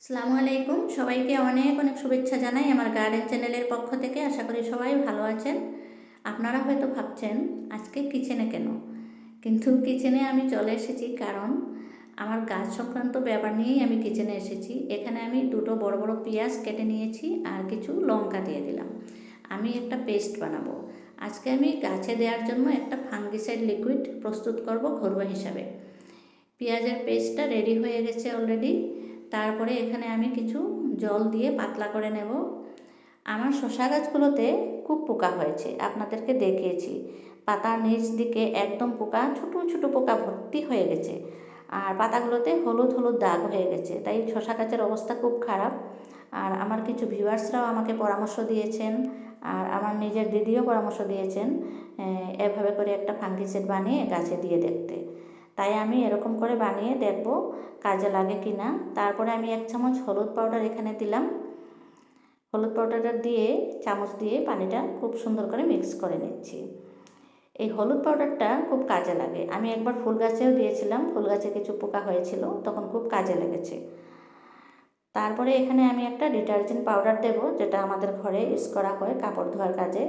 আসসালামু আলাইকুম, সবাইকে অনেক অনেক শুভেচ্ছা জানাই আমার গার্ডেন চ্যানেলের পক্ষ থেকে। আশা করি সবাই ভালো আছেন। আপনারা হয়তো ভাবছেন আজকে কিচেনে কেন, কিন্তু কিচেনে আমি চলে এসেছি কারণ আমার গাছ সংক্রান্ত ব্যাপার নিয়েই আমি কিচেনে এসেছি। এখানে আমি দুটো বড় বড় পেঁয়াজ কেটে নিয়েছি আর কিছু লঙ্কা দিয়ে দিলাম। আমি একটা পেস্ট বানাবো। আজকে আমি গাছে দেওয়ার জন্য একটা ফাঙ্গিসাইড লিকুইড প্রস্তুত করব ঘরোয়া হিসাবে। পেঁয়াজের পেস্টটা রেডি হয়ে গেছে অলরেডি। তারপরে এখানে আমি কিছু জল দিয়ে পাতলা করে নেব। আমার শসা গাছগুলোতে খুব পোকা হয়েছে, আপনাদেরকে দেখিয়েছি। পাতার নিচ দিকে একদম পোকা, ছোটো ছোটো পোকা ভর্তি হয়ে গেছে, আর পাতাগুলোতে হলুদ হলুদ দাগ হয়ে গেছে। তাই শসা গাছের অবস্থা খুব খারাপ। আর আমার কিছু ভিউয়ার্সরাও আমাকে পরামর্শ দিয়েছেন, আর আমার নিজের দিদিও পরামর্শ দিয়েছেন এভাবে করে একটা ফাঙ্গিসাইড বানিয়ে গাছে দিয়ে দেখতে। তাই আমি এরকম করে বানিয়ে দেখব কাজে লাগে কি না। তারপরে আমি 1 চামচ হলুদ পাউডার এখানে দিলাম। হলুদ পাউডারটা দিয়ে চামচ দিয়ে পানিটা খুব সুন্দর করে মিক্স করে নিচ্ছি। এই হলুদ পাউডারটা খুব কাজে লাগে। আমি একবার ফুল গাছেও দিয়েছিলাম, ফুল গাছে কিছু পোকা হয়েছিল, তখন খুব কাজে লেগেছে। তারপরে এখানে আমি একটা ডিটারজেন্ট পাউডার দেব, যেটা আমাদের ঘরে ইউজ করা হয় কাপড় ধোয়ার কাজে।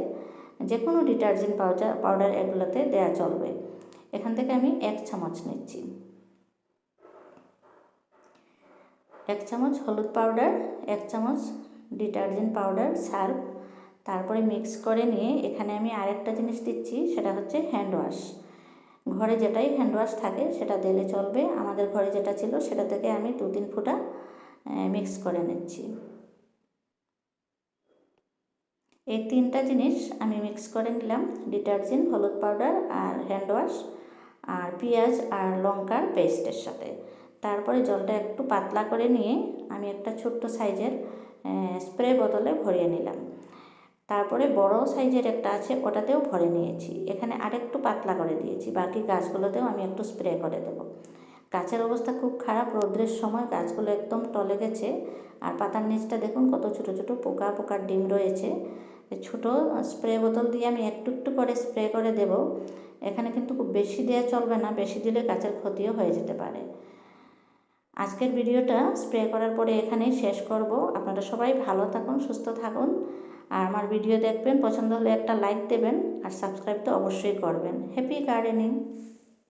যে কোনো ডিটারজেন্ট পাউডার এগুলোতে দেওয়া চলবে। এখান থেকে আমি 1 চামচ নিচ্ছি। 1 চামচ হলুদ পাউডার, 1 চামচ ডিটারজেন্ট পাউডার সার্ফ। তারপরে মিক্স করে নিয়ে এখানে আমি আরেকটা জিনিস দিচ্ছি, সেটা হচ্ছে হ্যান্ড ওয়াশ। ঘরে যেটাই হ্যান্ড ওয়াশ থাকে সেটা দিলে চলবে। আমাদের ঘরে যেটা ছিল সেটা থেকে আমি 2-3 ফোঁটা মিক্স করে নিচ্ছি। এই 3টা জিনিস আমি মিক্স করে নিলাম, ডিটারজেন্ট, হলুদ পাউডার আর হ্যান্ড ওয়াশ, আর পেঁয়াজ আর লঙ্কার পেস্টের সাথে। তারপরে জলটা একটু পাতলা করে নিয়ে আমি একটা ছোট্ট সাইজের স্প্রে বোতলে ভরিয়ে নিলাম। তারপরে বড় সাইজের একটা আছে, ওটাতেও ভরে নিয়েছি। এখানে আরেকটু পাতলা করে দিয়েছি, বাকি গাছগুলোতেও আমি একটু স্প্রে করে দেব। গাছের অবস্থা খুব খারাপ, রৌদ্রের সময় গাছগুলো একদম টলে গেছে। আর পাতার নিচটা দেখুন কত ছোট ছোট পোকা, পোকার ডিম রয়েছে। ছোট স্প্রে বোতল দিয়ে আমি একটু একটু করে স্প্রে করে দেব। এখানে কিন্তু খুব বেশি দেওয়া চলবে না, বেশি দিলে গাছের ক্ষতিও হয়ে যেতে পারে। আজকের ভিডিওটা স্প্রে করার পরে এখানেই শেষ করব। আপনারা সবাই ভালো থাকুন, সুস্থ থাকুন, আর আমার ভিডিও দেখবেন, পছন্দ হলে একটা লাইক দেবেন, আর সাবস্ক্রাইব তো অবশ্যই করবেন। Happy gardening.